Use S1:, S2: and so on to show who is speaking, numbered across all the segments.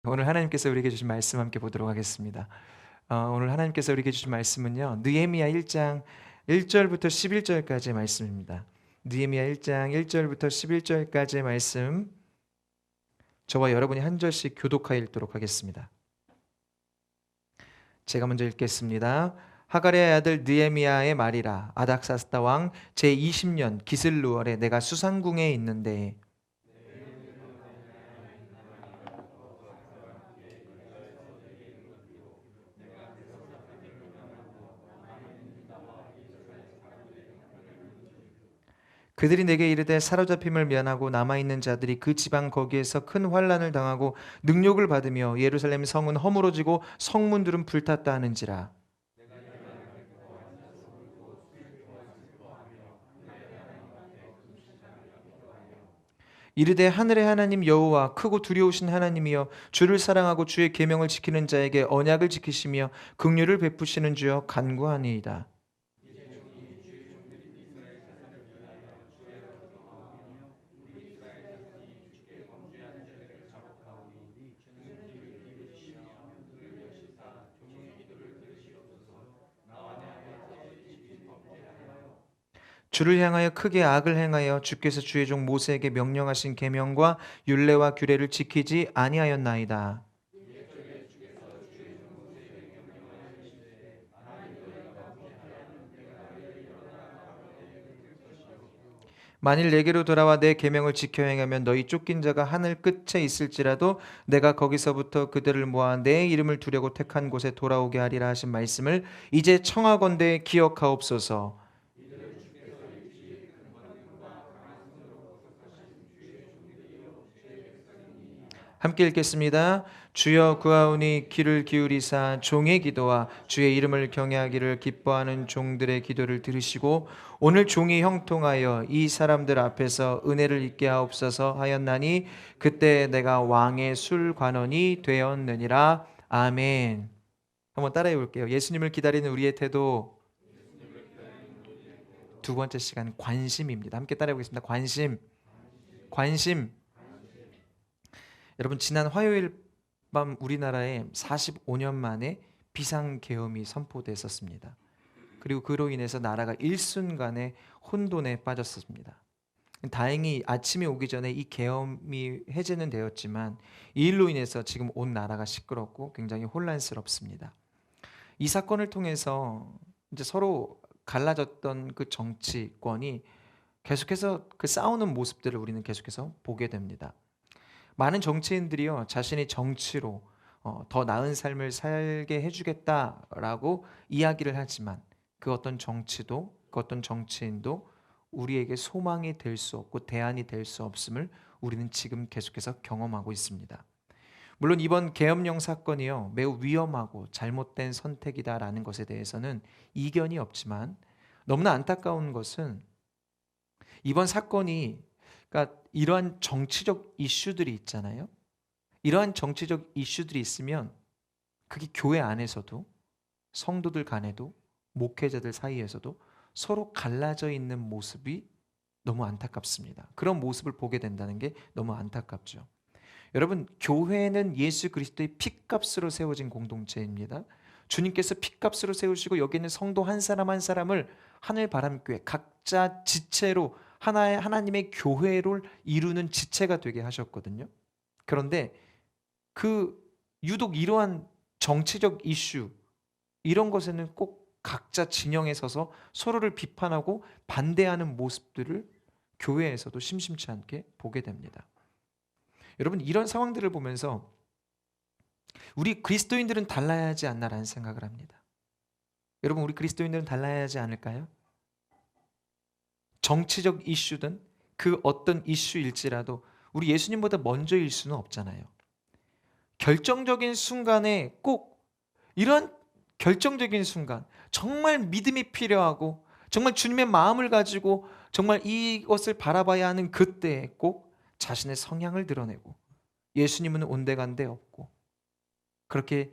S1: 오늘 하나님께서 우리에게 주신 말씀 함께 보도록 하겠습니다. 오늘 하나님께서 우리에게 주신 말씀은요, 느헤미야 1장 1절부터 11절까지의 말씀입니다. 느헤미야 1장 1절부터 11절까지의 말씀, 저와 여러분이 한 절씩 교독하여 읽도록 하겠습니다. 제가 먼저 읽겠습니다. 하갈의 아들 느헤미야의 말이라. 아닥사스다 왕 제20년 기슬루월에 내가 수상궁에 있는데 그들이 내게 이르되 사로잡힘을 면하고 남아있는 자들이 그 지방 거기에서 큰 환난을 당하고 능욕을 받으며 예루살렘 성은 허물어지고 성문들은 불탔다 하는지라. 이르되 하늘의 하나님 여호와 크고 두려우신 하나님이여 주를 사랑하고 주의 계명을 지키는 자에게 언약을 지키시며 긍휼을 베푸시는 주여 간구하니이다. 주를 향하여 크게 악을 행하여 주께서 주의 종 모세에게 명령하신 계명과 율례와 규례를 지키지 아니하였나이다. 만일 내게로 돌아와 내 계명을 지켜 행하면 너희 쫓긴 자가 하늘 끝에 있을지라도 내가 거기서부터 그들을 모아 내 이름을 두려고 택한 곳에 돌아오게 하리라 하신 말씀을 이제 청하건대 기억하옵소서. 함께 읽겠습니다. 주여 구하오니 귀를 기울이사 종의 기도와 주의 이름을 경외하기를 기뻐하는 종들의 기도를 들으시고 오늘 종이 형통하여 이 사람들 앞에서 은혜를 입게 하옵소서 하였나니 그때 내가 왕의 술관원이 되었느니라. 아멘. 한번 따라해 볼게요. 예수님을 기다리는 우리의 태도. 두 번째 시간 관심입니다. 함께 따라해 보겠습니다. 관심. 관심. 여러분, 지난 화요일 밤 우리나라에 45년 만에 비상계엄이 선포됐었습니다. 그리고 그로 인해서 나라가 일순간에 혼돈에 빠졌습니다. 다행히 아침이 오기 전에 이 계엄이 해제는 되었지만 이 일로 인해서 지금 온 나라가 시끄럽고 굉장히 혼란스럽습니다. 이 사건을 통해서 이제 서로 갈라졌던 그 정치권이 계속해서 그 싸우는 모습들을 우리는 계속해서 보게 됩니다. 많은 정치인들이요, 자신이 정치로 더 나은 삶을 살게 해주겠다라고 이야기를 하지만 그 어떤 정치도, 그 어떤 정치인도 우리에게 소망이 될 수 없고 대안이 될 수 없음을 우리는 지금 계속해서 경험하고 있습니다. 물론 이번 계엄령 사건이요, 매우 위험하고 잘못된 선택이다라는 것에 대해서는 이견이 없지만 너무나 안타까운 것은 이번 사건이, 그러니까 이러한 정치적 이슈들이 있잖아요. 이러한 정치적 이슈들이 있으면 그게 교회 안에서도, 성도들 간에도, 목회자들 사이에서도 서로 갈라져 있는 모습이 너무 안타깝습니다. 그런 모습을 보게 된다는 게 너무 안타깝죠. 여러분, 교회는 예수 그리스도의 피값으로 세워진 공동체입니다. 주님께서 피값으로 세우시고 여기 있는 성도 한 사람 한 사람을 하늘바람교회 각자 지체로 하나의 하나님의 교회를 이루는 지체가 되게 하셨거든요. 그런데 그 유독 이러한 정치적 이슈, 이런 것에는 꼭 각자 진영에 서서 서로를 비판하고 반대하는 모습들을 교회에서도 심심치 않게 보게 됩니다. 여러분, 이런 상황들을 보면서 우리 그리스도인들은 달라야 하지 않나라는 생각을 합니다. 여러분, 우리 그리스도인들은 달라야 하지 않을까요? 정치적 이슈든 그 어떤 이슈일지라도 우리 예수님보다 먼저일 수는 없잖아요. 결정적인 순간에 꼭 이런 결정적인 순간, 정말 믿음이 필요하고 정말 주님의 마음을 가지고 정말 이것을 바라봐야 하는 그때에 꼭 자신의 성향을 드러내고 예수님은 온데간데 없고 그렇게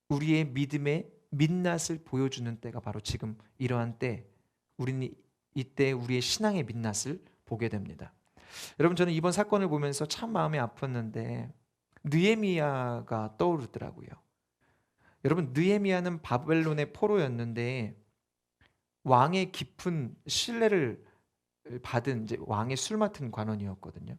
S1: 우리의 믿음의 민낯을 보여주는 때가 바로 지금 이러한 때, 우리는 이때 우리의 신앙의 민낯을 보게 됩니다. 여러분, 저는 이번 사건을 보면서 참 마음이 아팠는데 느헤미야가 떠오르더라고요. 여러분, 느헤미야는 바벨론의 포로였는데 왕의 깊은 신뢰를 받은 이제 왕의 술 맡은 관원이었거든요.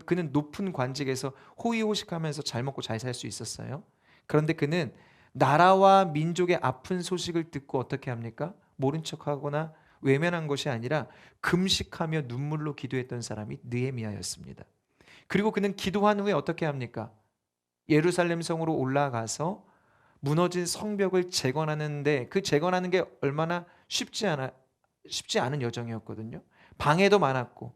S1: 그는 높은 관직에서 호의호식하면서 잘 먹고 잘 살 수 있었어요. 그런데 그는 나라와 민족의 아픈 소식을 듣고 어떻게 합니까? 모른 척하거나 외면한 것이 아니라 금식하며 눈물로 기도했던 사람이 느헤미야였습니다. 그리고 그는 기도한 후에 어떻게 합니까? 예루살렘 성으로 올라가서 무너진 성벽을 재건하는데, 그 재건하는 게 얼마나 쉽지 않은 여정이었거든요. 방해도 많았고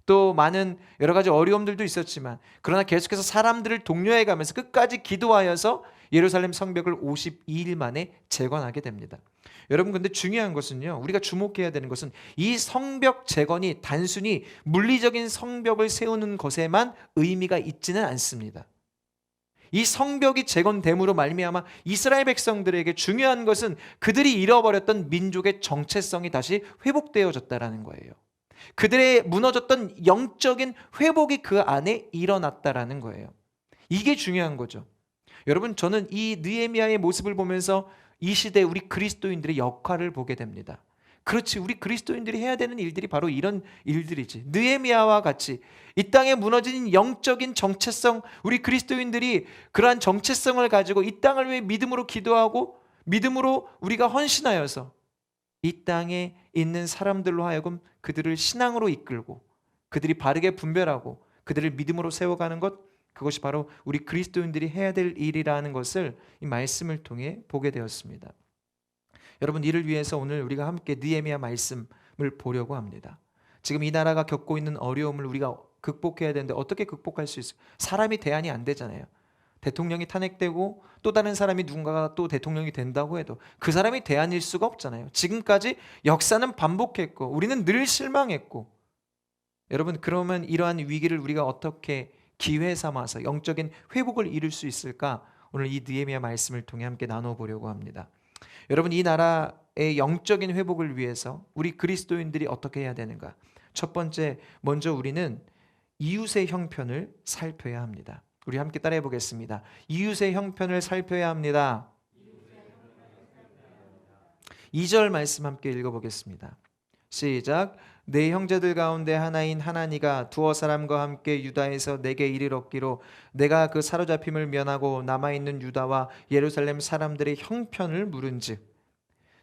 S1: 또 많은 여러 가지 어려움들도 있었지만, 그러나 계속해서 사람들을 독려해 가면서 끝까지 기도하여서 예루살렘 성벽을 52일 만에 재건하게 됩니다. 여러분, 근데 중요한 것은요, 우리가 주목해야 되는 것은 이 성벽 재건이 단순히 물리적인 성벽을 세우는 것에만 의미가 있지는 않습니다. 이 성벽이 재건됨으로 말미암아 이스라엘 백성들에게 중요한 것은 그들이 잃어버렸던 민족의 정체성이 다시 회복되어졌다라는 거예요. 그들의 무너졌던 영적인 회복이 그 안에 일어났다라는 거예요. 이게 중요한 거죠. 여러분, 저는 이 느헤미야의 모습을 보면서 이 시대 우리 그리스도인들의 역할을 보게 됩니다. 그렇지, 우리 그리스도인들이 해야 되는 일들이 바로 이런 일들이지. 느헤미야와 같이 이 땅에 무너진 영적인 정체성, 우리 그리스도인들이 그러한 정체성을 가지고 이 땅을 위해 믿음으로 기도하고 믿음으로 우리가 헌신하여서 이 땅에 있는 사람들로 하여금 그들을 신앙으로 이끌고 그들이 바르게 분별하고 그들을 믿음으로 세워가는 것, 그것이 바로 우리 그리스도인들이 해야 될 일이라는 것을 이 말씀을 통해 보게 되었습니다. 여러분, 이를 위해서 오늘 우리가 함께 느헤미야 말씀을 보려고 합니다. 지금 이 나라가 겪고 있는 어려움을 우리가 극복해야 되는데 어떻게 극복할 수 있어요? 사람이 대안이 안 되잖아요. 대통령이 탄핵되고 또 다른 사람이 누군가가 또 대통령이 된다고 해도 그 사람이 대안일 수가 없잖아요. 지금까지 역사는 반복했고 우리는 늘 실망했고, 여러분, 그러면 이러한 위기를 우리가 어떻게 기회 삼아서 영적인 회복을 이룰 수 있을까? 오늘 이 느헤미야 말씀을 통해 함께 나눠보려고 합니다. 여러분, 이 나라의 영적인 회복을 위해서 우리 그리스도인들이 어떻게 해야 되는가? 첫 번째, 먼저 우리는 이웃의 형편을 살펴야 합니다. 우리 함께 따라해 보겠습니다. 이웃의 형편을 살펴야 합니다. 2절 말씀 함께 읽어보겠습니다. 시작. 내 형제들 가운데 하나인 하나니가 두어 사람과 함께 유다에서 내게 이르렀기로 내가 그 사로잡힘을 면하고 남아있는 유다와 예루살렘 사람들의 형편을 물은즉.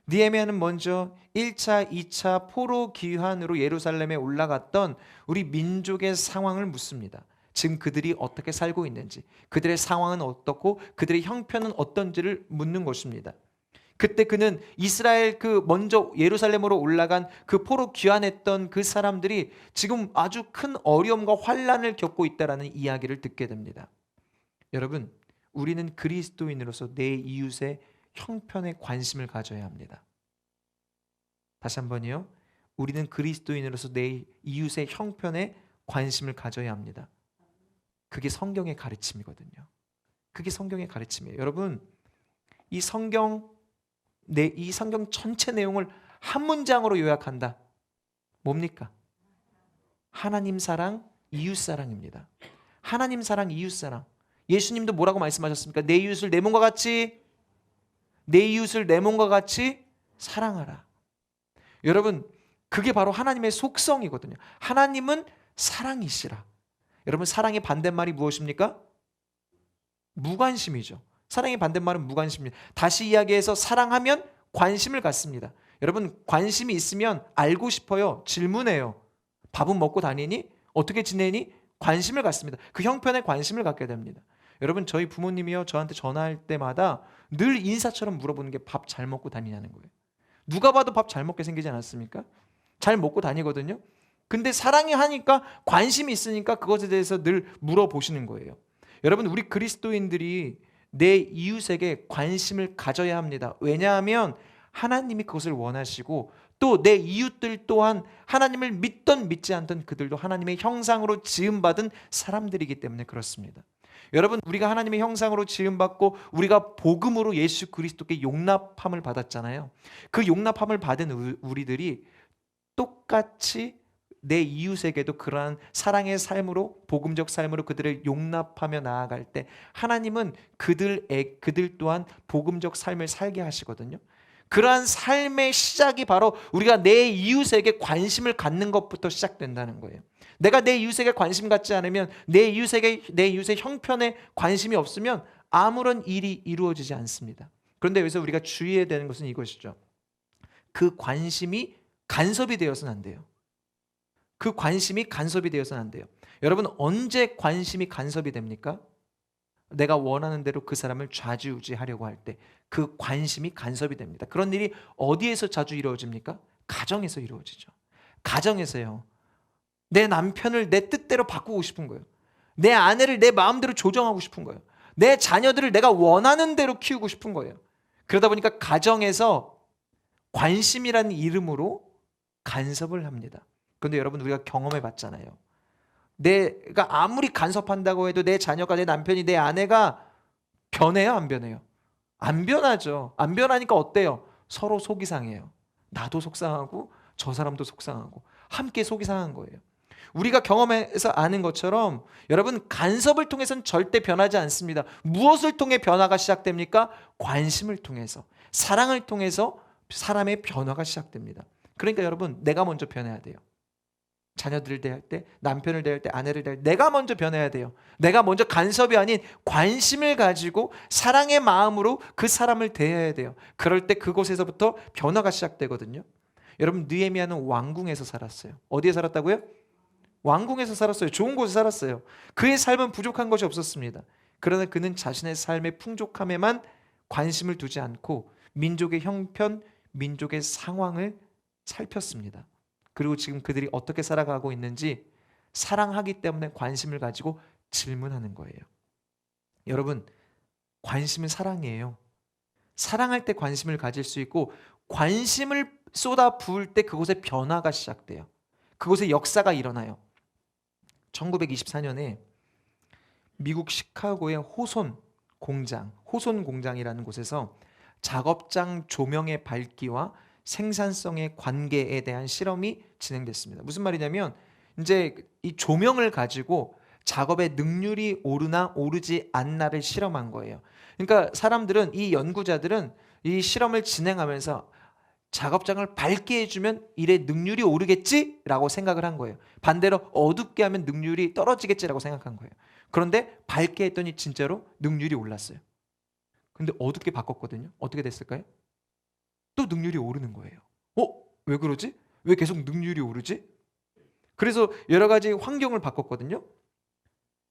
S1: 느헤미야는 먼저 1차, 2차 포로 귀환으로 예루살렘에 올라갔던 우리 민족의 상황을 묻습니다. 지금 그들이 어떻게 살고 있는지, 그들의 상황은 어떻고 그들의 형편은 어떤지를 묻는 것입니다. 그때 그는 이스라엘 먼저 예루살렘으로 올라간 그 포로 귀환했던 그 사람들이 지금 아주 큰 어려움과 환란을 겪고 있다라는 이야기를 듣게 됩니다. 여러분, 우리는 그리스도인으로서 내 이웃의 형편에 관심을 가져야 합니다. 다시 한번요. 우리는 그리스도인으로서 내 이웃의 형편에 관심을 가져야 합니다. 그게 성경의 가르침이거든요. 그게 성경의 가르침이에요. 여러분, 이 성경 전체 내용을 한 문장으로 요약한다. 뭡니까? 하나님 사랑, 이웃 사랑입니다. 하나님 사랑, 이웃 사랑. 예수님도 뭐라고 말씀하셨습니까? 내 이웃을 내 몸과 같이 사랑하라. 여러분, 그게 바로 하나님의 속성이거든요. 하나님은 사랑이시라. 여러분, 사랑의 반대말이 무엇입니까? 무관심이죠. 사랑의 반대말은 무관심입니다. 다시 이야기해서 사랑하면 관심을 갖습니다. 여러분, 관심이 있으면 알고 싶어요. 질문해요. 밥은 먹고 다니니? 어떻게 지내니? 관심을 갖습니다. 그 형편에 관심을 갖게 됩니다. 여러분, 저희 부모님이요, 저한테 전화할 때마다 늘 인사처럼 물어보는 게 밥 잘 먹고 다니냐는 거예요. 누가 봐도 밥 잘 먹게 생기지 않았습니까? 잘 먹고 다니거든요. 근데 사랑이 하니까, 관심이 있으니까 그것에 대해서 늘 물어보시는 거예요. 여러분, 우리 그리스도인들이 내 이웃에게 관심을 가져야 합니다. 왜냐하면 하나님이 그것을 원하시고 또 내 이웃들 또한 하나님을 믿던 믿지 않던 그들도 하나님의 형상으로 지음받은 사람들이기 때문에 그렇습니다. 여러분, 우리가 하나님의 형상으로 지음받고 우리가 복음으로 예수 그리스도께 용납함을 받았잖아요. 그 용납함을 받은 우리들이 똑같이 내 이웃에게도 그러한 사랑의 삶으로, 복음적 삶으로 그들을 용납하며 나아갈 때 하나님은 그들 또한 복음적 삶을 살게 하시거든요. 그러한 삶의 시작이 바로 우리가 내 이웃에게 관심을 갖는 것부터 시작된다는 거예요. 내가 내 이웃에게 관심 갖지 않으면, 내 이웃의 형편에 관심이 없으면 아무런 일이 이루어지지 않습니다. 그런데 여기서 우리가 주의해야 되는 것은 이것이죠. 그 관심이 간섭이 되어서는 안 돼요. 그 관심이 간섭이 되어서는 안 돼요. 여러분, 언제 관심이 간섭이 됩니까? 내가 원하는 대로 그 사람을 좌지우지하려고 할 때 그 관심이 간섭이 됩니다. 그런 일이 어디에서 자주 이루어집니까? 가정에서 이루어지죠. 가정에서요. 내 남편을 내 뜻대로 바꾸고 싶은 거예요. 내 아내를 내 마음대로 조정하고 싶은 거예요. 내 자녀들을 내가 원하는 대로 키우고 싶은 거예요. 그러다 보니까 가정에서 관심이라는 이름으로 간섭을 합니다. 그런데 여러분, 우리가 경험해 봤잖아요. 내가 아무리 간섭한다고 해도 내 자녀가, 내 남편이, 내 아내가 변해요? 안 변해요? 안 변하죠. 안 변하니까 어때요? 서로 속이 상해요. 나도 속상하고 저 사람도 속상하고 함께 속이 상한 거예요. 우리가 경험해서 아는 것처럼 여러분, 간섭을 통해서는 절대 변하지 않습니다. 무엇을 통해 변화가 시작됩니까? 관심을 통해서, 사랑을 통해서 사람의 변화가 시작됩니다. 그러니까 여러분, 내가 먼저 변해야 돼요. 자녀들을 대할 때, 남편을 대할 때, 아내를 대할 때 내가 먼저 변해야 돼요. 내가 먼저 간섭이 아닌 관심을 가지고 사랑의 마음으로 그 사람을 대해야 돼요. 그럴 때 그곳에서부터 변화가 시작되거든요. 여러분, 느헤미야는 왕궁에서 살았어요. 어디에 살았다고요? 왕궁에서 살았어요. 좋은 곳에 살았어요. 그의 삶은 부족한 것이 없었습니다. 그러나 그는 자신의 삶의 풍족함에만 관심을 두지 않고 민족의 형편, 민족의 상황을 살폈습니다. 그리고 지금 그들이 어떻게 살아가고 있는지 사랑하기 때문에 관심을 가지고 질문하는 거예요. 여러분, 관심은 사랑이에요. 사랑할 때 관심을 가질 수 있고, 관심을 쏟아 부을 때 그곳에 변화가 시작돼요. 그곳에 역사가 일어나요. 1924년에 미국 시카고의 호손 공장이라는 곳에서 작업장 조명의 밝기와 생산성의 관계에 대한 실험이 진행됐습니다. 무슨 말이냐면, 이제 이 조명을 가지고 작업의 능률이 오르나 오르지 않나를 실험한 거예요. 그러니까 이 연구자들은 이 실험을 진행하면서 작업장을 밝게 해주면 일의 능률이 오르겠지라고 생각을 한 거예요. 반대로 어둡게 하면 능률이 떨어지겠지라고 생각한 거예요. 그런데 밝게 했더니 진짜로 능률이 올랐어요. 근데 어둡게 바꿨거든요. 어떻게 됐을까요? 또 능률이 오르는 거예요. 왜 그러지? 왜 계속 능률이 오르지? 그래서 여러 가지 환경을 바꿨거든요.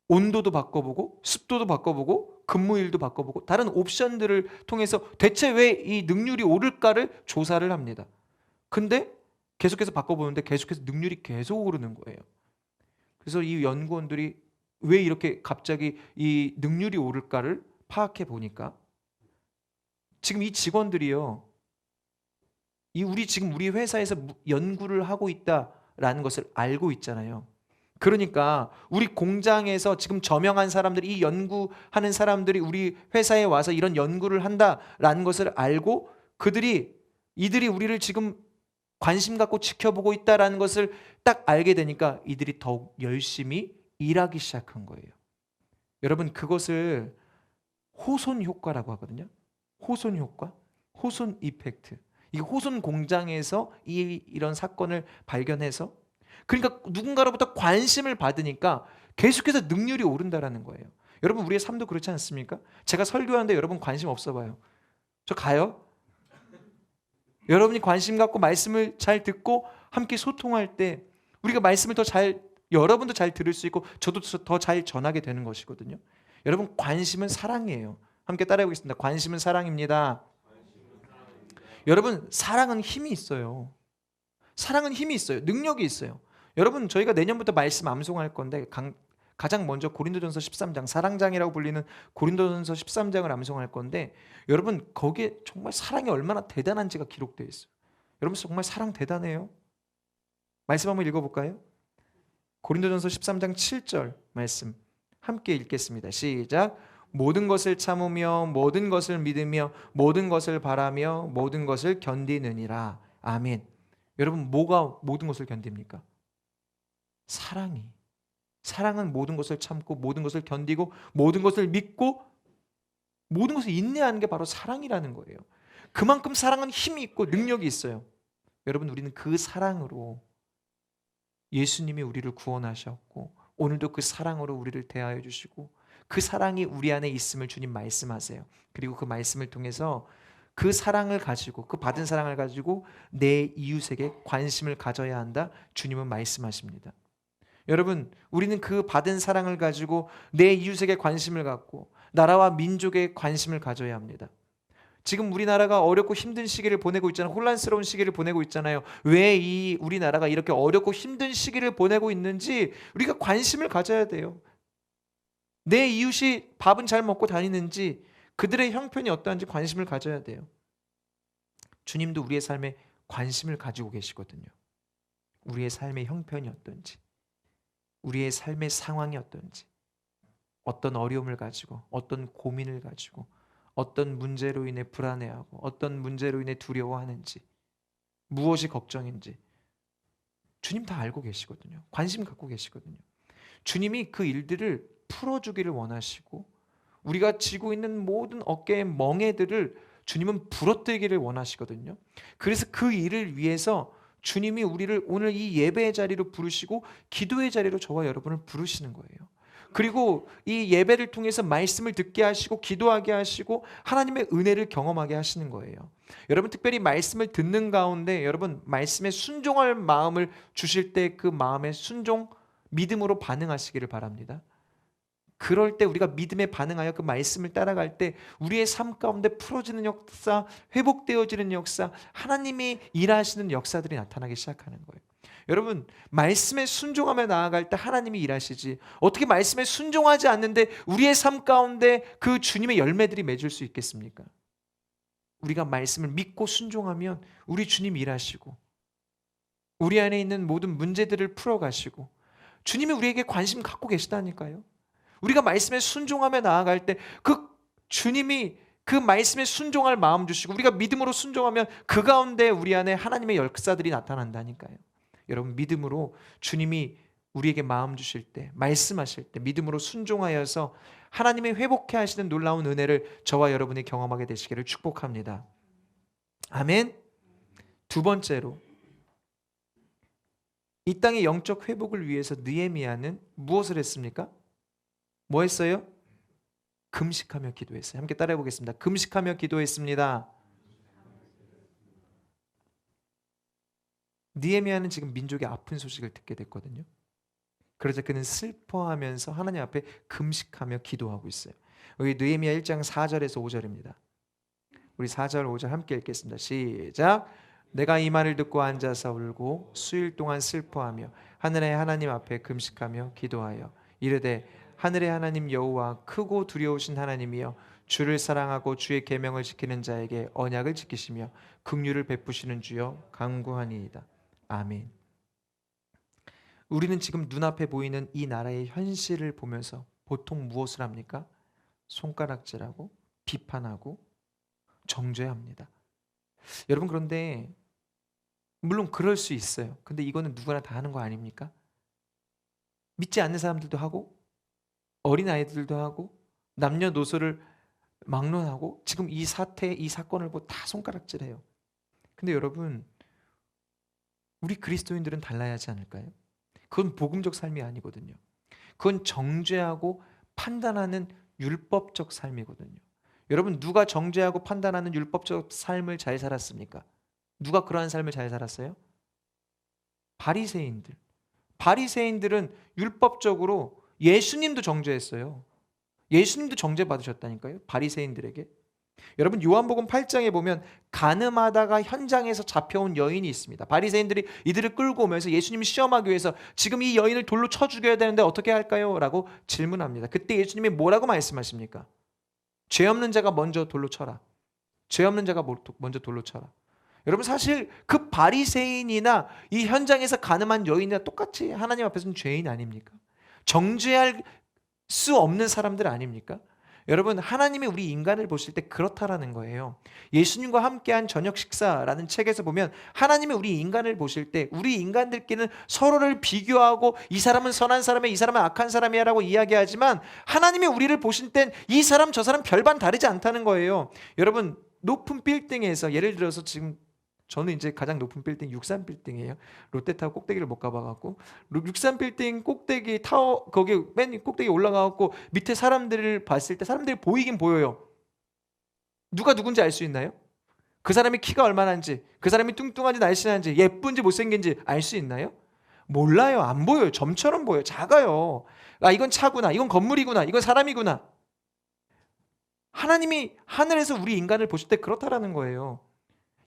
S1: 온도도 바꿔보고, 습도도 바꿔보고, 근무일도 바꿔보고, 다른 옵션들을 통해서 대체 왜 이 능률이 오를까를 조사를 합니다. 근데 계속해서 바꿔보는데 계속해서 능률이 계속 오르는 거예요. 그래서 이 연구원들이 왜 이렇게 갑자기 이 능률이 오를까를 파악해 보니까, 지금 이 직원들이요, 우리 회사에서 연구를 하고 있다라는 것을 알고 있잖아요. 그러니까 우리 공장에서 지금 저명한 사람들이, 이 연구하는 사람들이 우리 회사에 와서 이런 연구를 한다라는 것을 알고, 이들이 우리를 지금 관심 갖고 지켜보고 있다라는 것을 딱 알게 되니까 이들이 더욱 열심히 일하기 시작한 거예요. 여러분, 그것을 호손 효과라고 하거든요. 호손 효과, 호손 이펙트. 이 호손 공장에서 이런 사건을 발견해서, 그러니까 누군가로부터 관심을 받으니까 계속해서 능률이 오른다라는 거예요. 여러분, 우리의 삶도 그렇지 않습니까? 제가 설교하는데 여러분 관심 없어 봐요. 저 가요? 여러분이 관심 갖고 말씀을 잘 듣고 함께 소통할 때 우리가 말씀을 여러분도 잘 들을 수 있고 저도 더 잘 전하게 되는 것이거든요. 여러분, 관심은 사랑이에요. 함께 따라해 보겠습니다. 관심은 사랑입니다. 여러분, 사랑은 힘이 있어요. 사랑은 힘이 있어요. 능력이 있어요. 여러분, 저희가 내년부터 말씀 암송할 건데 가장 먼저 고린도전서 13장, 사랑장이라고 불리는 고린도전서 13장을 암송할 건데, 여러분, 거기에 정말 사랑이 얼마나 대단한지가 기록되어 있어요. 여러분, 정말 사랑 대단해요. 말씀 한번 읽어볼까요? 고린도전서 13장 7절 말씀 함께 읽겠습니다. 시작. 모든 것을 참으며 모든 것을 믿으며 모든 것을 바라며 모든 것을 견디느니라. 아멘. 여러분, 뭐가 모든 것을 견딥니까? 사랑은 모든 것을 참고 모든 것을 견디고 모든 것을 믿고 모든 것을 인내하는 게 바로 사랑이라는 거예요. 그만큼 사랑은 힘이 있고 능력이 있어요. 여러분, 우리는 그 사랑으로 예수님이 우리를 구원하셨고 오늘도 그 사랑으로 우리를 대하여 주시고 그 사랑이 우리 안에 있음을 주님 말씀하세요. 그리고 그 말씀을 통해서 그 사랑을 가지고, 그 받은 사랑을 가지고 내 이웃에게 관심을 가져야 한다, 주님은 말씀하십니다. 여러분, 우리는 그 받은 사랑을 가지고 내 이웃에게 관심을 갖고 나라와 민족에 관심을 가져야 합니다. 지금 우리나라가 어렵고 힘든 시기를 보내고 있잖아요. 혼란스러운 시기를 보내고 있잖아요. 왜 이 우리나라가 이렇게 어렵고 힘든 시기를 보내고 있는지 우리가 관심을 가져야 돼요. 내 이웃이 밥은 잘 먹고 다니는지, 그들의 형편이 어떠한지 관심을 가져야 돼요. 주님도 우리의 삶에 관심을 가지고 계시거든요. 우리의 삶의 형편이 어떤지, 우리의 삶의 상황이 어떤지, 어떤 어려움을 가지고, 어떤 고민을 가지고, 어떤 문제로 인해 불안해하고, 어떤 문제로 인해 두려워하는지, 무엇이 걱정인지 주님 다 알고 계시거든요. 관심 갖고 계시거든요. 주님이 그 일들을 풀어주기를 원하시고, 우리가 지고 있는 모든 어깨의 멍에들을 주님은 부러뜨리기를 원하시거든요. 그래서 그 일을 위해서 주님이 우리를 오늘 이 예배의 자리로 부르시고 기도의 자리로 저와 여러분을 부르시는 거예요. 그리고 이 예배를 통해서 말씀을 듣게 하시고 기도하게 하시고 하나님의 은혜를 경험하게 하시는 거예요. 여러분, 특별히 말씀을 듣는 가운데 여러분 말씀에 순종할 마음을 주실 때 그 마음의 순종, 믿음으로 반응하시기를 바랍니다. 그럴 때 우리가 믿음에 반응하여 그 말씀을 따라갈 때 우리의 삶 가운데 풀어지는 역사, 회복되어지는 역사, 하나님이 일하시는 역사들이 나타나기 시작하는 거예요. 여러분, 말씀에 순종하며 나아갈 때 하나님이 일하시지, 어떻게 말씀에 순종하지 않는데 우리의 삶 가운데 그 주님의 열매들이 맺을 수 있겠습니까? 우리가 말씀을 믿고 순종하면 우리 주님이 일하시고 우리 안에 있는 모든 문제들을 풀어가시고 주님이 우리에게 관심 갖고 계시다니까요. 우리가 말씀에 순종하며 나아갈 때 그 주님이 그 말씀에 순종할 마음 주시고 우리가 믿음으로 순종하면 그 가운데 우리 안에 하나님의 역사들이 나타난다니까요. 여러분, 믿음으로 주님이 우리에게 마음 주실 때, 말씀하실 때 믿음으로 순종하여서 하나님이 회복해 하시는 놀라운 은혜를 저와 여러분이 경험하게 되시기를 축복합니다. 아멘. 두 번째로, 이 땅의 영적 회복을 위해서 느헤미야는 무엇을 했습니까? 뭐 했어요? 금식하며 기도했어요. 함께 따라해 보겠습니다. 금식하며 기도했습니다. 느헤미야는 지금 민족의 아픈 소식을 듣게 됐거든요. 그래서 그는 슬퍼하면서 하나님 앞에 금식하며 기도하고 있어요. 여기 느헤미야 1장 4절에서 5절입니다. 우리 4절 5절 함께 읽겠습니다. 시작. 내가 이 말을 듣고 앉아서 울고 수일 동안 슬퍼하며 하늘의 하나님 앞에 금식하며 기도하여 이르되 하늘의 하나님 여호와 크고 두려우신 하나님이여 주를 사랑하고 주의 계명을 지키는 자에게 언약을 지키시며 긍휼을 베푸시는 주여 간구하니이다. 아멘. 우리는 지금 눈앞에 보이는 이 나라의 현실을 보면서 보통 무엇을 합니까? 손가락질하고 비판하고 정죄합니다. 여러분, 그런데 물론 그럴 수 있어요. 근데 이거는 누구나 다 하는 거 아닙니까? 믿지 않는 사람들도 하고 어린아이들도 하고 남녀노소를 막론하고 지금 이 사태, 이 사건을 보고 다 손가락질해요. 근데 여러분, 우리 그리스도인들은 달라야 하지 않을까요? 그건 복음적 삶이 아니거든요. 그건 정죄하고 판단하는 율법적 삶이거든요. 여러분, 누가 정죄하고 판단하는 율법적 삶을 잘 살았습니까? 누가 그러한 삶을 잘 살았어요? 바리새인들. 바리새인들은 율법적으로 예수님도 정죄했어요. 예수님도 정죄받으셨다니까요. 바리새인들에게. 여러분, 요한복음 8장에 보면 간음하다가 현장에서 잡혀온 여인이 있습니다. 바리새인들이 이들을 끌고 오면서 예수님을 시험하기 위해서 지금 이 여인을 돌로 쳐 죽여야 되는데 어떻게 할까요? 라고 질문합니다. 그때 예수님이 뭐라고 말씀하십니까? 죄 없는 자가 먼저 돌로 쳐라. 죄 없는 자가 먼저 돌로 쳐라. 여러분, 사실 그 바리새인이나 이 현장에서 간음한 여인이나 똑같이 하나님 앞에서는 죄인 아닙니까? 정죄할 수 없는 사람들 아닙니까? 여러분, 하나님이 우리 인간을 보실 때 그렇다라는 거예요. 예수님과 함께한 저녁 식사라는 책에서 보면 하나님이 우리 인간을 보실 때 우리 인간들끼리는 서로를 비교하고 이 사람은 선한 사람이야, 이 사람은 악한 사람이야 라고 이야기하지만 하나님이 우리를 보실 땐 이 사람 저 사람 별반 다르지 않다는 거예요. 여러분, 높은 빌딩에서 예를 들어서 지금 저는 이제 가장 높은 빌딩 63 빌딩이에요. 롯데타워 꼭대기를 못 가봐갖고 63 빌딩 꼭대기 타워 거기 맨 꼭대기 올라가갖고 밑에 사람들을 봤을 때 사람들이 보이긴 보여요. 누가 누군지 알 수 있나요? 그 사람이 키가 얼마나인지, 그 사람이 뚱뚱한지 날씬한지, 예쁜지 못생긴지 알 수 있나요? 몰라요. 안 보여요. 점처럼 보여요. 작아요. 아, 이건 차구나, 이건 건물이구나, 이건 사람이구나. 하나님이 하늘에서 우리 인간을 보실 때 그렇다라는 거예요.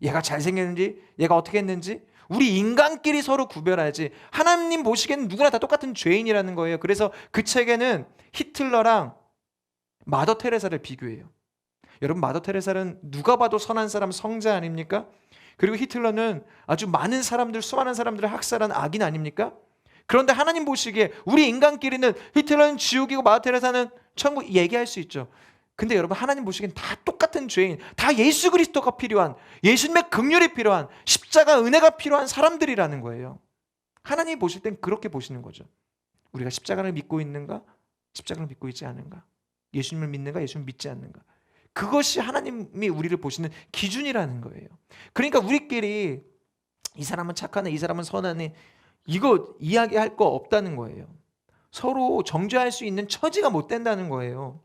S1: 얘가 잘생겼는지, 얘가 어떻게 했는지 우리 인간끼리 서로 구별하지, 하나님 보시기에는 누구나 다 똑같은 죄인이라는 거예요. 그래서 그 책에는 히틀러랑 마더 테레사를 비교해요. 여러분, 마더 테레사는 누가 봐도 선한 사람, 성자 아닙니까? 그리고 히틀러는 아주 많은 사람들, 수많은 사람들을 학살한 악인 아닙니까? 그런데 하나님 보시기에 우리 인간끼리는 히틀러는 지옥이고 마더 테레사는 천국 얘기할 수 있죠. 근데 여러분, 하나님 보시기엔 다 똑같은 죄인, 다 예수 그리스도가 필요한, 예수님의 긍휼이 필요한, 십자가 은혜가 필요한 사람들이라는 거예요. 하나님 보실 땐 그렇게 보시는 거죠. 우리가 십자가를 믿고 있는가, 십자가를 믿고 있지 않은가, 예수님을 믿는가, 예수님을 믿지 않는가. 그것이 하나님이 우리를 보시는 기준이라는 거예요. 그러니까 우리끼리 이 사람은 착하네, 이 사람은 선하네, 이거 이야기할 거 없다는 거예요. 서로 정죄할 수 있는 처지가 못 된다는 거예요.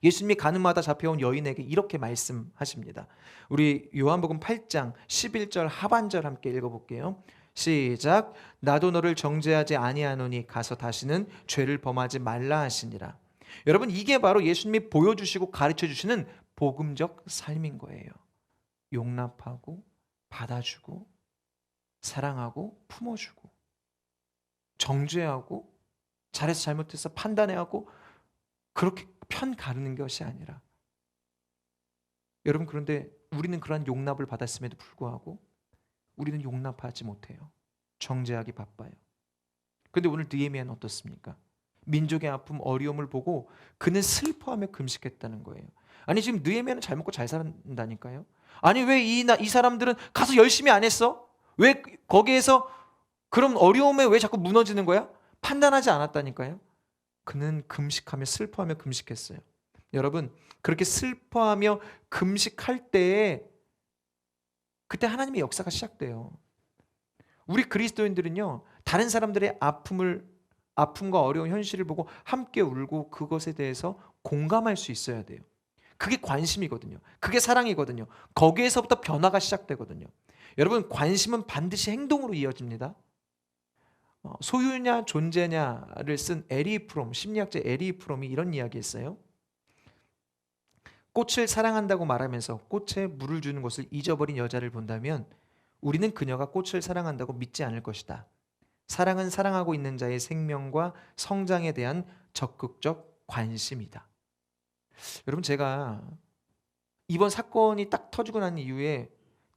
S1: 예수님이 가늠하다 잡혀온 여인에게 이렇게 말씀하십니다. 우리 요한복음 8장 11절 하반절 함께 읽어볼게요. 시작. 나도 너를 정죄하지 아니하노니 가서 다시는 죄를 범하지 말라 하시니라. 여러분, 이게 바로 예수님이 보여주시고 가르쳐주시는 복음적 삶인 거예요. 용납하고 받아주고 사랑하고 품어주고 정죄하고 잘해서 잘못해서 판단해하고 그렇게 편 가르는 것이 아니라, 여러분, 그런데 우리는 그러한 용납을 받았음에도 불구하고 우리는 용납하지 못해요. 정죄하기 바빠요. 그런데 오늘 느헤미야는 어떻습니까? 민족의 아픔, 어려움을 보고 그는 슬퍼하며 금식했다는 거예요. 아니, 지금 느헤미야는 잘 먹고 잘 산다니까요. 아니, 왜 이 사람들은 가서 열심히 안 했어? 왜 거기에서 그런 어려움에 왜 자꾸 무너지는 거야? 판단하지 않았다니까요. 그는 금식하며 슬퍼하며 금식했어요. 여러분, 그렇게 슬퍼하며 금식할 때에 그때 하나님의 역사가 시작돼요. 우리 그리스도인들은요, 다른 사람들의 아픔과 어려운 현실을 보고 함께 울고 그것에 대해서 공감할 수 있어야 돼요. 그게 관심이거든요. 그게 사랑이거든요. 거기에서부터 변화가 시작되거든요. 여러분, 관심은 반드시 행동으로 이어집니다. 소유냐 존재냐를 쓴 에리 프롬, 심리학자 에리 프롬이 이런 이야기 했어요. 꽃을 사랑한다고 말하면서 꽃에 물을 주는 것을 잊어버린 여자를 본다면 우리는 그녀가 꽃을 사랑한다고 믿지 않을 것이다. 사랑은 사랑하고 있는 자의 생명과 성장에 대한 적극적 관심이다. 여러분, 제가 이번 사건이 딱 터지고 난 이후에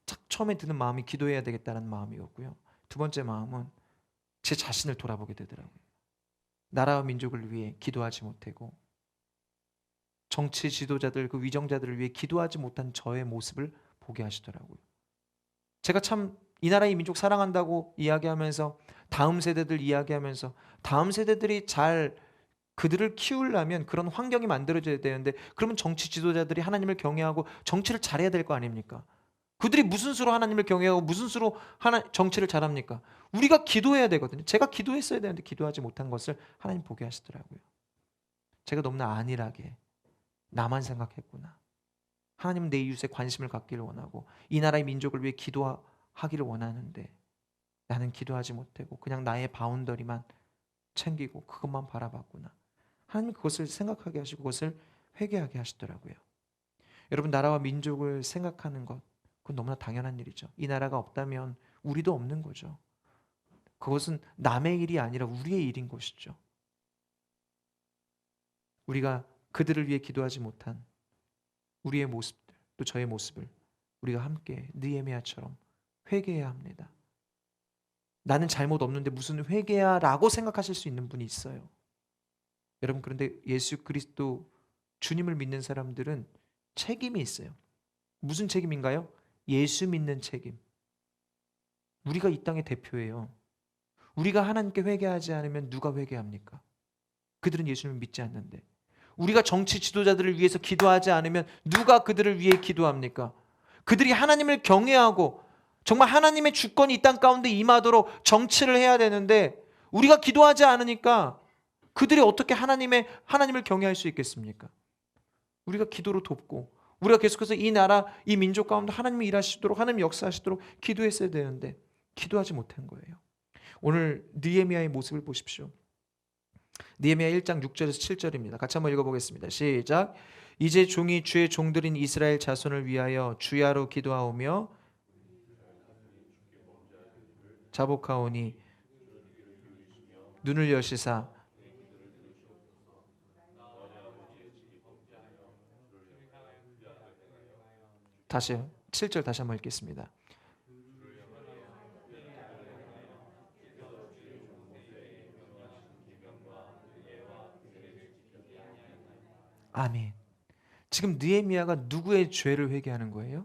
S1: 딱 처음에 드는 마음이 기도해야 되겠다는 마음이었고요. 두 번째 마음은 제 자신을 돌아보게 되더라고요. 나라와 민족을 위해 기도하지 못하고 정치 지도자들, 그 위정자들을 위해 기도하지 못한 저의 모습을 보게 하시더라고요. 제가 참 이 나라의 민족 사랑한다고 이야기하면서 다음 세대들 이야기하면서 다음 세대들이 잘 그들을 키우려면 그런 환경이 만들어져야 되는데, 그러면 정치 지도자들이 하나님을 경외하고 정치를 잘해야 될 거 아닙니까? 그들이 무슨 수로 하나님을 경외하고 무슨 수로 정치를 잘합니까? 우리가 기도해야 되거든요. 제가 기도했어야 되는데 기도하지 못한 것을 하나님 보게 하시더라고요. 제가 너무나 안일하게 나만 생각했구나. 하나님은 내 이웃에 관심을 갖기를 원하고 이 나라의 민족을 위해 기도하기를 원하는데 나는 기도하지 못하고 그냥 나의 바운더리만 챙기고 그것만 바라봤구나. 하나님 그것을 생각하게 하시고 그것을 회개하게 하시더라고요. 여러분, 나라와 민족을 생각하는 것, 그건 너무나 당연한 일이죠. 이 나라가 없다면 우리도 없는 거죠. 그것은 남의 일이 아니라 우리의 일인 것이죠. 우리가 그들을 위해 기도하지 못한 우리의 모습들, 또 저의 모습을 우리가 함께 느헤미야처럼 회개해야 합니다. 나는 잘못 없는데 무슨 회개야 라고 생각하실 수 있는 분이 있어요. 여러분, 그런데 예수 그리스도 주님을 믿는 사람들은 책임이 있어요. 무슨 책임인가요? 예수 믿는 책임. 우리가 이 땅의 대표예요. 우리가 하나님께 회개하지 않으면 누가 회개합니까? 그들은 예수님을 믿지 않는데. 우리가 정치 지도자들을 위해서 기도하지 않으면 누가 그들을 위해 기도합니까? 그들이 하나님을 경외하고 정말 하나님의 주권이 이 땅 가운데 임하도록 정치를 해야 되는데 우리가 기도하지 않으니까 그들이 어떻게 하나님을 경외할 수 있겠습니까? 우리가 기도로 돕고 우리가 계속해서 이 나라, 이 민족 가운데 하나님이 일하시도록 하나님 역사하시도록 기도했어야 되는데 기도하지 못한 거예요. 오늘 느헤미야의 모습을 보십시오. 느헤미야 1장 6절에서 7절입니다. 같이 한번 읽어보겠습니다. 시작. 이제 종이 주의 종들인 이스라엘 자손을 위하여 주야로 기도하오며 자복하오니 눈을 여시사 다시요. 7절 다시 한번 읽겠습니다. 아멘. 지금 느헤미야가 누구의 죄를 회개하는 거예요?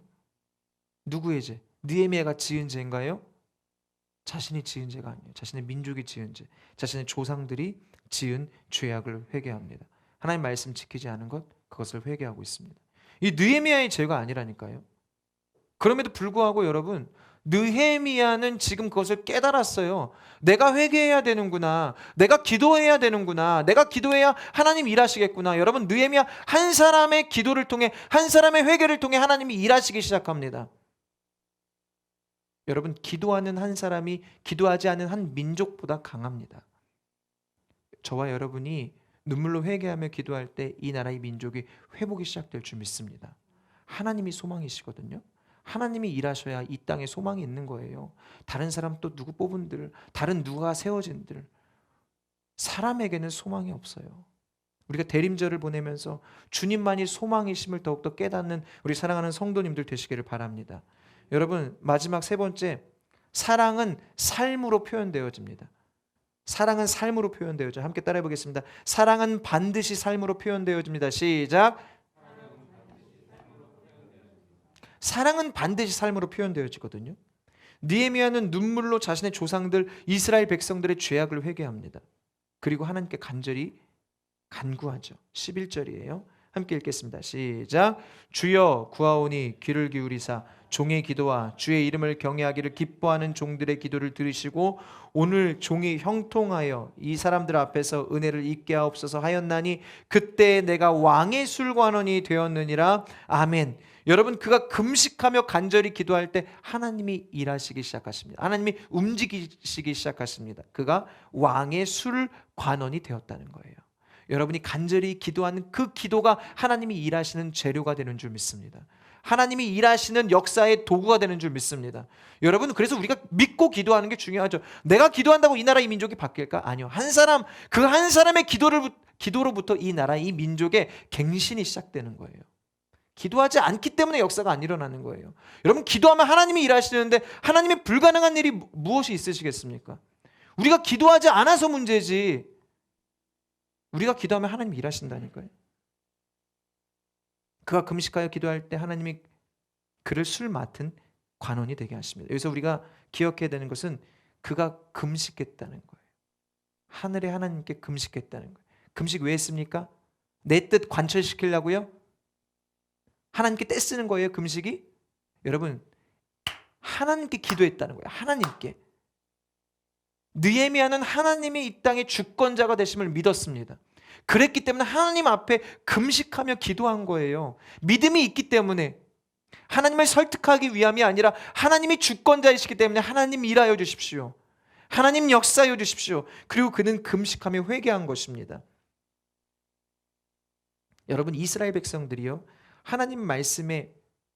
S1: 누구의 죄? 느헤미야가 지은 죄인가요? 자신이 지은 죄가 아니에요. 자신의 민족이 지은 죄, 자신의 조상들이 지은 죄악을 회개합니다. 하나님 말씀 지키지 않은 것, 그것을 회개하고 있습니다. 이 느헤미야의 죄가 아니라니까요. 그럼에도 불구하고 여러분, 느헤미야는 지금 그것을 깨달았어요. 내가 회개해야 되는구나. 내가 기도해야 되는구나. 내가 기도해야 하나님 일하시겠구나. 여러분, 느헤미야 한 사람의 기도를 통해, 한 사람의 회개를 통해 하나님이 일하시기 시작합니다. 여러분, 기도하는 한 사람이 기도하지 않은 한 민족보다 강합니다. 저와 여러분이 눈물로 회개하며 기도할 때 이 나라의 민족이 회복이 시작될 줄 믿습니다. 하나님이 소망이시거든요. 하나님이 일하셔야 이 땅에 소망이 있는 거예요. 다른 사람 또 누구 뽑은들, 다른 누가 세워진들, 사람에게는 소망이 없어요. 우리가 대림절을 보내면서 주님만이 소망이심을 더욱더 깨닫는 우리 사랑하는 성도님들 되시기를 바랍니다. 여러분, 마지막 세 번째, 사랑은 삶으로 표현되어집니다. 사랑은 삶으로 표현되어져요. 함께 따라해 보겠습니다. 사랑은 반드시 삶으로 표현되어집니다. 시작. 사랑은 반드시 삶으로 표현되어지거든요. 느헤미야는 눈물로 자신의 조상들 이스라엘 백성들의 죄악을 회개합니다. 그리고 하나님께 간절히 간구하죠. 11절이에요. 함께 읽겠습니다. 시작. 주여 구하오니 귀를 기울이사 종의 기도와 주의 이름을 경외하기를 기뻐하는 종들의 기도를 들으시고 오늘 종이 형통하여 이 사람들 앞에서 은혜를 잊게 하옵소서 하였나니 그때 내가 왕의 술관원이 되었느니라. 아멘. 여러분, 그가 금식하며 간절히 기도할 때 하나님이 일하시기 시작하십니다. 하나님이 움직이시기 시작하십니다. 그가 왕의 술관원이 되었다는 거예요. 여러분이 간절히 기도하는 그 기도가 하나님이 일하시는 재료가 되는 줄 믿습니다. 하나님이 일하시는 역사의 도구가 되는 줄 믿습니다. 여러분, 그래서 우리가 믿고 기도하는 게 중요하죠. 내가 기도한다고 이 나라 이 민족이 바뀔까? 아니요. 그 한 사람의 기도로부터 이 나라 이 민족의 갱신이 시작되는 거예요. 기도하지 않기 때문에 역사가 안 일어나는 거예요. 여러분, 기도하면 하나님이 일하시는데 하나님의 불가능한 일이 무엇이 있으시겠습니까? 우리가 기도하지 않아서 문제지, 우리가 기도하면 하나님이 일하신다니까요. 그가 금식하여 기도할 때 하나님이 그를 술 맡은 관원이 되게 하십니다. 여기서 우리가 기억해야 되는 것은 그가 금식했다는 거예요. 하늘의 하나님께 금식했다는 거예요. 금식 왜 했습니까? 내 뜻 관철시키려고요? 하나님께 떼쓰는 거예요, 금식이? 여러분, 하나님께 기도했다는 거예요. 하나님께. 느헤미야는 하나님이 이 땅의 주권자가 되심을 믿었습니다. 그랬기 때문에 하나님 앞에 금식하며 기도한 거예요. 믿음이 있기 때문에, 하나님을 설득하기 위함이 아니라 하나님이 주권자이시기 때문에 하나님 일하여 주십시오. 하나님 역사하여 주십시오. 그리고 그는 금식하며 회개한 것입니다. 여러분, 이스라엘 백성들이요, 하나님 말씀에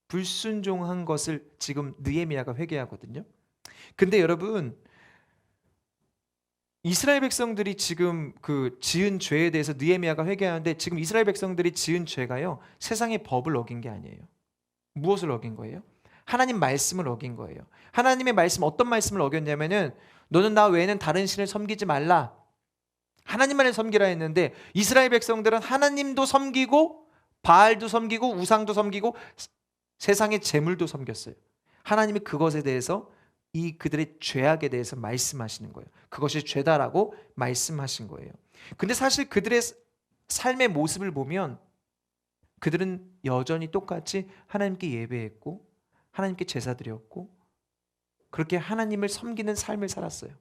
S1: 불순종한 것을 지금 느헤미야가 회개하거든요. 근데 여러분, 이스라엘 백성들이 지금 그 지은 죄에 대해서 느헤미야가 회개하는데, 지금 이스라엘 백성들이 지은 죄가요, 세상의 법을 어긴 게 아니에요. 무엇을 어긴 거예요? 하나님 말씀을 어긴 거예요. 하나님의 말씀, 어떤 말씀을 어겼냐면은 너는 나 외에는 다른 신을 섬기지 말라, 하나님만을 섬기라 했는데, 이스라엘 백성들은 하나님도 섬기고 바알도 섬기고 우상도 섬기고 세상의 재물도 섬겼어요. 하나님이 그것에 대해서 이 그들의 죄악에 대해서 말씀하시는 거예요. 그것이 죄다라고 말씀하신 거예요. 근데 사실 그들의 삶의 모습을 보면 그들은 여전히 똑같이 하나님께 예배했고 하나님께 제사 드렸고 그렇게 하나님을 섬기는 삶을 살았어요.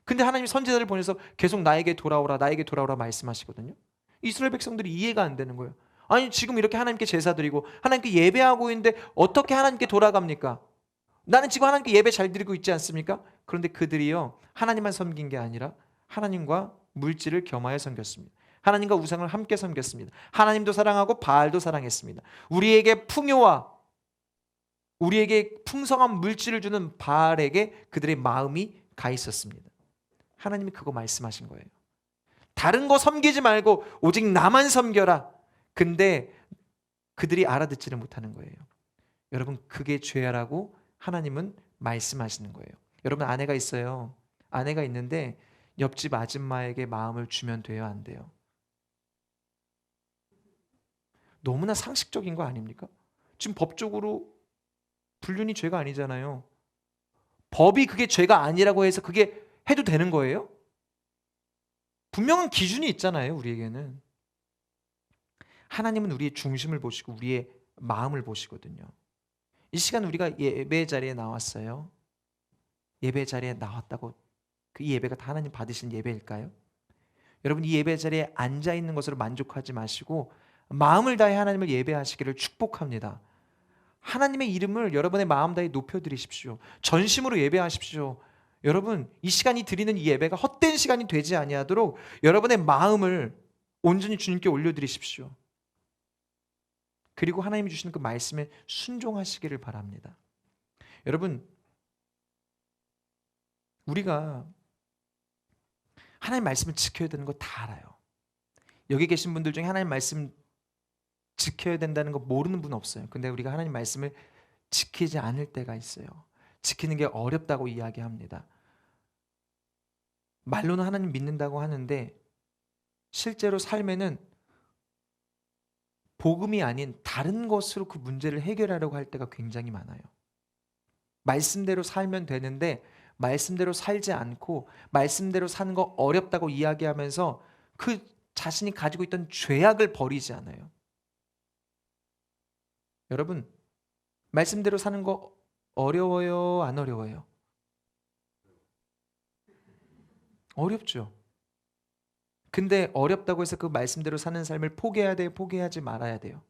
S1: 근데 하나님이 선지자를 보내서 계속 나에게 돌아오라 나에게 돌아오라 말씀하시거든요. 이스라엘 백성들이 이해가 안 되는 거예요. 아니 지금 이렇게 하나님께 제사 드리고 하나님께 예배하고 있는데 어떻게 하나님께 돌아갑니까? 나는 지금 하나님께 예배 잘 드리고 있지 않습니까? 그런데 그들이요 하나님만 섬긴 게 아니라 하나님과 물질을 겸하여 섬겼습니다. 하나님과 우상을 함께 섬겼습니다. 하나님도 사랑하고 바알도 사랑했습니다. 우리에게 풍요와 우리에게 풍성한 물질을 주는 바알에게 그들의 마음이 가 있었습니다. 하나님이 그거 말씀하신 거예요. 다른 거 섬기지 말고 오직 나만 섬겨라. 근데 그들이 알아듣지를 못하는 거예요. 여러분 그게 죄라고 하나님은 말씀하시는 거예요. 여러분 아내가 있어요. 아내가 있는데 옆집 아줌마에게 마음을 주면 돼요? 안 돼요? 너무나 상식적인 거 아닙니까? 지금 법적으로 불륜이 죄가 아니잖아요. 법이 그게 죄가 아니라고 해서 그게 해도 되는 거예요? 분명한 기준이 있잖아요. 우리에게는. 하나님은 우리의 중심을 보시고 우리의 마음을 보시거든요. 이 시간 우리가 예배 자리에 나왔어요. 예배 자리에 나왔다고 그 예배가 다 하나님 받으신 예배일까요? 여러분 이 예배 자리에 앉아 있는 것으로 만족하지 마시고 마음을 다해 하나님을 예배하시기를 축복합니다. 하나님의 이름을 여러분의 마음 다해 높여드리십시오. 전심으로 예배하십시오. 여러분 이 시간이 드리는 이 예배가 헛된 시간이 되지 아니하도록 여러분의 마음을 온전히 주님께 올려드리십시오. 그리고 하나님이 주시는 그 말씀에 순종하시기를 바랍니다. 여러분 우리가 하나님 말씀을 지켜야 되는 거 다 알아요. 여기 계신 분들 중에 하나님 말씀 지켜야 된다는 거 모르는 분 없어요. 근데 우리가 하나님 말씀을 지키지 않을 때가 있어요. 지키는 게 어렵다고 이야기합니다. 말로는 하나님 믿는다고 하는데 실제로 삶에는 복음이 아닌 다른 것으로 그 문제를 해결하려고 할 때가 굉장히 많아요. 말씀대로 살면 되는데 말씀대로 살지 않고 말씀대로 사는 거 어렵다고 이야기하면서 그 자신이 가지고 있던 죄악을 버리지 않아요. 여러분 말씀대로 사는 거 어려워요? 안 어려워요? 어렵죠. 근데 어렵다고 해서 그 말씀대로 사는 삶을 포기해야 돼요? 포기하지 말아야 돼요?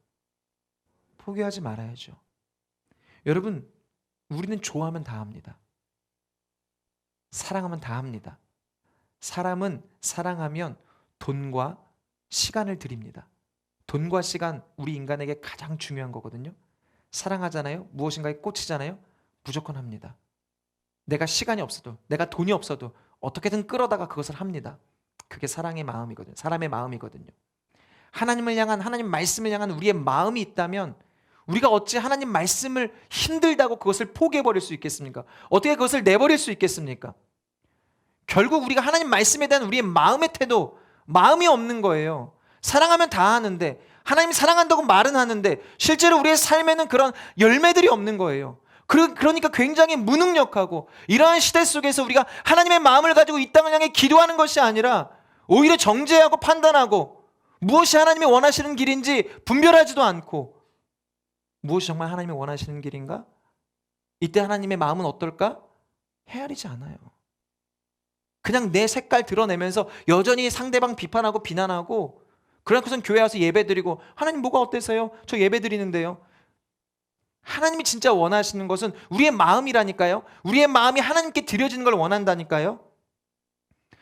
S1: 포기하지 말아야죠. 여러분 우리는 좋아하면 다 합니다. 사랑하면 다 합니다. 사람은 사랑하면 돈과 시간을 드립니다. 돈과 시간 우리 인간에게 가장 중요한 거거든요. 사랑하잖아요. 무엇인가에 꽂히잖아요. 무조건 합니다. 내가 시간이 없어도 내가 돈이 없어도 어떻게든 끌어다가 그것을 합니다. 그게 사랑의 마음이거든요. 사람의 마음이거든요. 하나님을 향한 하나님 말씀을 향한 우리의 마음이 있다면 우리가 어찌 하나님 말씀을 힘들다고 그것을 포기해버릴 수 있겠습니까? 어떻게 그것을 내버릴 수 있겠습니까? 결국 우리가 하나님 말씀에 대한 우리의 마음의 태도, 마음이 없는 거예요. 사랑하면 다 하는데 하나님이 사랑한다고 말은 하는데 실제로 우리의 삶에는 그런 열매들이 없는 거예요. 그러니까 굉장히 무능력하고 이러한 시대 속에서 우리가 하나님의 마음을 가지고 이 땅을 향해 기도하는 것이 아니라 오히려 정죄하고 판단하고 무엇이 하나님이 원하시는 길인지 분별하지도 않고 무엇이 정말 하나님이 원하시는 길인가? 이때 하나님의 마음은 어떨까? 헤아리지 않아요. 그냥 내 색깔 드러내면서 여전히 상대방 비판하고 비난하고 그래놓고선 교회 와서 예배드리고 하나님 뭐가 어때서요? 저 예배드리는데요. 하나님이 진짜 원하시는 것은 우리의 마음이라니까요. 우리의 마음이 하나님께 드려지는 걸 원한다니까요.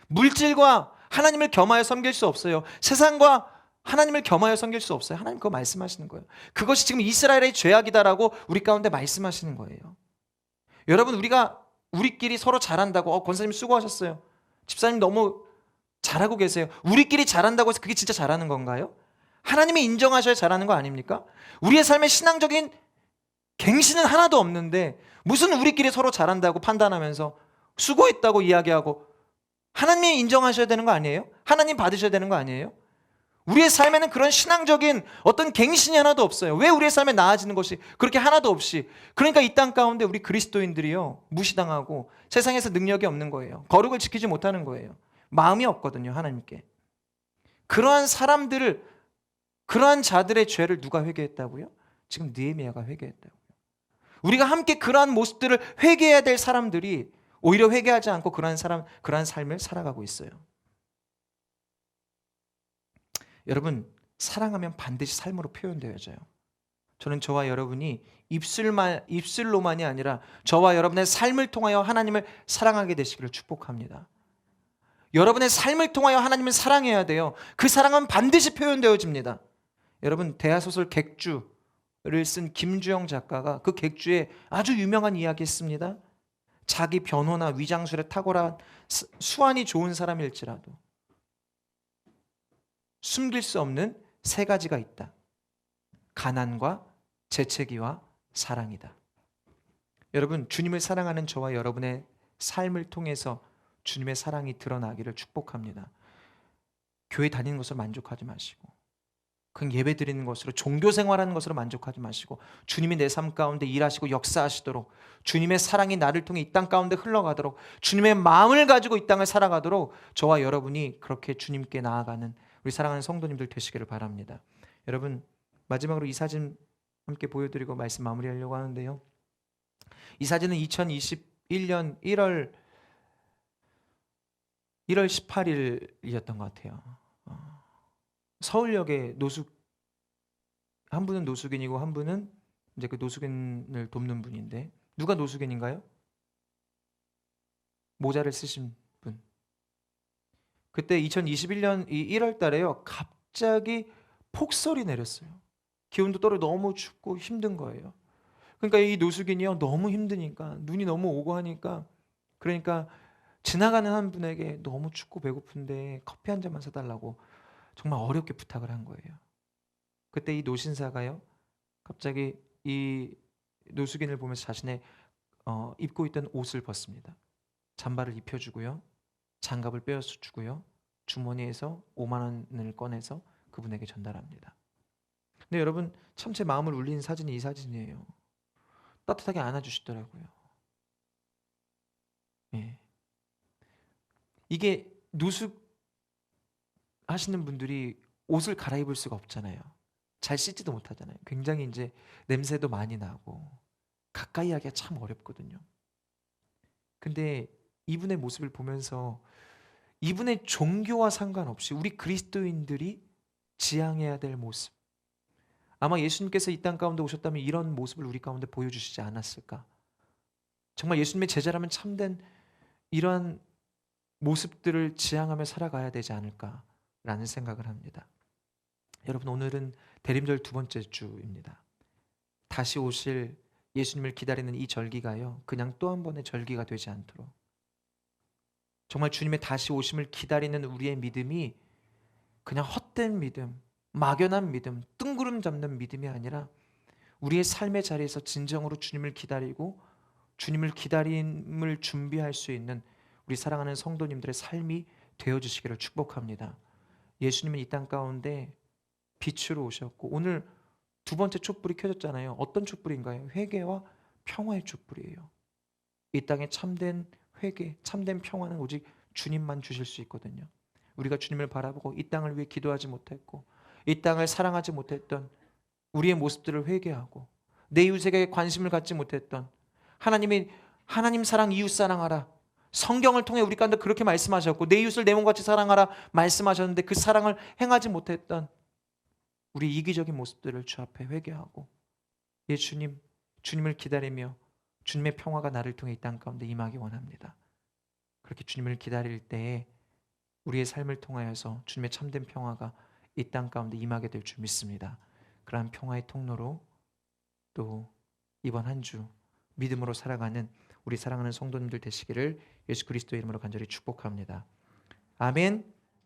S1: 물질과 하나님을 겸하여 섬길 수 없어요. 세상과 하나님을 겸하여 섬길 수 없어요. 하나님 그거 말씀하시는 거예요. 그것이 지금 이스라엘의 죄악이다라고 우리 가운데 말씀하시는 거예요. 여러분 우리끼리 서로 잘한다고 권사님 수고하셨어요. 집사님 너무 잘하고 계세요. 우리끼리 잘한다고 해서 그게 진짜 잘하는 건가요? 하나님이 인정하셔야 잘하는 거 아닙니까? 우리의 삶에 신앙적인 갱신은 하나도 없는데 무슨 우리끼리 서로 잘한다고 판단하면서 수고했다고 이야기하고 하나님이 인정하셔야 되는 거 아니에요? 하나님 받으셔야 되는 거 아니에요? 우리의 삶에는 그런 신앙적인 어떤 갱신이 하나도 없어요. 왜 우리의 삶에 나아지는 것이 그렇게 하나도 없이. 그러니까 이 땅 가운데 우리 그리스도인들이요, 무시당하고 세상에서 능력이 없는 거예요. 거룩을 지키지 못하는 거예요. 마음이 없거든요, 하나님께. 그러한 사람들을, 그러한 자들의 죄를 누가 회개했다고요? 지금 느헤미야가 회개했다고요. 우리가 함께 그러한 모습들을 회개해야 될 사람들이 오히려 회개하지 않고 그러한 삶을 살아가고 있어요. 여러분, 사랑하면 반드시 삶으로 표현되어져요. 저는 저와 여러분이 입술로만이 아니라 저와 여러분의 삶을 통하여 하나님을 사랑하게 되시기를 축복합니다. 여러분의 삶을 통하여 하나님을 사랑해야 돼요. 그 사랑은 반드시 표현되어집니다. 여러분, 대하소설 객주를 쓴 김주영 작가가 그 객주에 아주 유명한 이야기 했습니다. 자기 변호나 위장술에 탁월한 수완이 좋은 사람일지라도 숨길 수 없는 세 가지가 있다. 가난과 재채기와 사랑이다. 여러분, 주님을 사랑하는 저와 여러분의 삶을 통해서 주님의 사랑이 드러나기를 축복합니다. 교회 다니는 것으로 만족하지 마시고, 그냥 예배 드리는 것으로, 종교 생활하는 것으로 만족하지 마시고, 주님이 내 삶 가운데 일하시고 역사하시도록, 주님의 사랑이 나를 통해 이 땅 가운데 흘러가도록, 주님의 마음을 가지고 이 땅을 살아가도록 저와 여러분이 그렇게 주님께 나아가는 우리 사랑하는 성도님들 되시기를 바랍니다. 여러분, 마지막으로 이 사진 함께 보여드리고 말씀 마무리하려고 하는데요. 이 사진은 2021년 1월 18일이었던 것 같아요. 서울역에 한 분은 노숙인이고 한 분은 이제 그 노숙인을 돕는 분인데, 누가 노숙인인가요? 모자를 쓰신 분. 그때 2021년 1월 달에요, 갑자기 폭설이 내렸어요. 기온도 떨어져 너무 춥고 힘든 거예요. 그러니까 이 노숙인이요, 너무 힘드니까, 눈이 너무 오고 하니까, 그러니까 지나가는 한 분에게 너무 춥고 배고픈데 커피 한 잔만 사달라고 정말 어렵게 부탁을 한 거예요. 그때 이 노신사가요, 갑자기 이 노숙인을 보면서 자신의 입고 있던 옷을 벗습니다. 잠바를 입혀주고요, 장갑을 빼어서 주고요, 주머니에서 5만 원을 꺼내서 그분에게 전달합니다. 근데 여러분, 참 제 마음을 울린 사진이 이 사진이에요. 따뜻하게 안아주시더라고요. 예. 이게 노숙 하시는 분들이 옷을 갈아입을 수가 없잖아요. 잘 씻지도 못하잖아요. 굉장히 이제 냄새도 많이 나고 가까이 하기가 참 어렵거든요. 근데 이분의 모습을 보면서 이분의 종교와 상관없이 우리 그리스도인들이 지향해야 될 모습, 아마 예수님께서 이 땅 가운데 오셨다면 이런 모습을 우리 가운데 보여주시지 않았을까. 정말 예수님의 제자라면 참된 이러한 모습들을 지향하며 살아가야 되지 않을까라는 생각을 합니다. 여러분, 오늘은 대림절 두 번째 주입니다. 다시 오실 예수님을 기다리는 이 절기가요, 그냥 또 한 번의 절기가 되지 않도록, 정말 주님의 다시 오심을 기다리는 우리의 믿음이 그냥 헛된 믿음, 막연한 믿음, 뜬구름 잡는 믿음이 아니라 우리의 삶의 자리에서 진정으로 주님을 기다리고 주님을 기다림을 준비할 수 있는 우리 사랑하는 성도님들의 삶이 되어주시기를 축복합니다. 예수님은 이 땅 가운데 빛으로 오셨고, 오늘 두 번째 촛불이 켜졌잖아요. 어떤 촛불인가요? 회개와 평화의 촛불이에요. 이 땅에 참된 회개, 참된 평화는 오직 주님만 주실 수 있거든요. 우리가 주님을 바라보고 이 땅을 위해 기도하지 못했고 이 땅을 사랑하지 못했던 우리의 모습들을 회개하고 내 이웃에게 관심을 갖지 못했던, 하나님 사랑 이웃 사랑하라, 성경을 통해 우리 가운데 그렇게 말씀하셨고 내 이웃을 내 몸같이 사랑하라 말씀하셨는데 그 사랑을 행하지 못했던 우리 이기적인 모습들을 주 앞에 회개하고, 예 주님을 기다리며 주님의 평화가 나를 통해 이 땅 가운데 임하기 원합니다. 그렇게 주님을 기다릴 때에 우리의 삶을 통하여서 주님의 참된 평화가 이 땅 가운데 임하게 될 줄 믿습니다. 그러한 평화의 통로로 또 이번 한 주 믿음으로 살아가는 우리 사랑하는 성도님들 되시기를 예수 그리스도의 이름으로 간절히 축복합니다. 아멘.